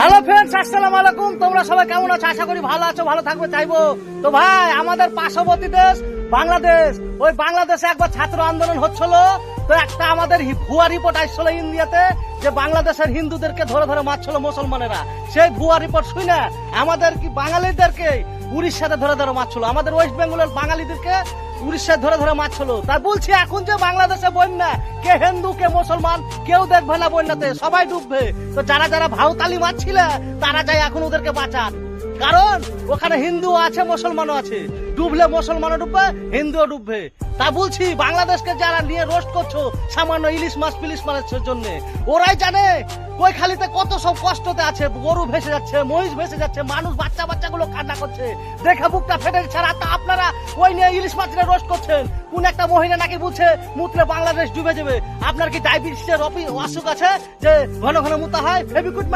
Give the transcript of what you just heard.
Hello friends, আসসালামু আলাইকুম। তোমরা সবাই কেমন আছো? আশা করি ভালো আছো, ভালো থাকবে চাইবো। তো ভাই, আমাদের পার্শ্ববর্তী দেশ বাংলাদেশ, ওই বাংলাদেশে একবার ছাত্র আন্দোলন হচ্ছিল। তো একটা আমাদের ভুয়া রিপোর্ট আসছিল ইন্ডিয়াতে যে বাংলাদেশের হিন্দুদেরকে ধরে ধরে মারছিল মুসলমানেরা। সেই ভুয়া রিপোর্ট শুনে আমাদের কি বাঙালিদেরকে উড়িষ্যাতে ধরে ধরে মারছিল, আমাদের ওয়েস্ট বেঙ্গলের বাঙালিদেরকে উড়িষ্যায় ধরে ধরে মারছিল। তাই বলছি, এখন যে বাংলাদেশে বন্যা, কে হিন্দু কে মুসলমান কেউ দেখবে না বন্যাতে, সবাই ডুববে। তো যারা যারা ভাউতালি মারছিল তারা যায় এখন ওদেরকে বাঁচান, কারণ ওখানে হিন্দু আছে মুসলমানও আছে। ডুবলে মুসলমানও ডুববে, হিন্দুও ডুববে। তা বলছি, বাংলাদেশকে যারা নিয়ে রোস্ট করছো সামান্য ইলিশ মাছ পিলিশ মাছের জন্য, ওরাই জানে কৈখালিতে কত সব কষ্টতে আছে। গরু ভেসে যাচ্ছে, মহিষ ভেসে যাচ্ছে, মানুষ বাচ্চাগুলো কান্না করছে, দেখে বুকটা ফেটে ছাড়া। তা আপনারা ওই নিয়ে ইলিশ মাছের রোস্ট করছেন। কোন একটা মহিলা নাকি বলছে মুতলে বাংলাদেশ ডুবে যাবে। আপনার কি ডায়াবেটিসের অসুখ আছে যে ঘন ঘন মুতা হয়? ফেবিকুইক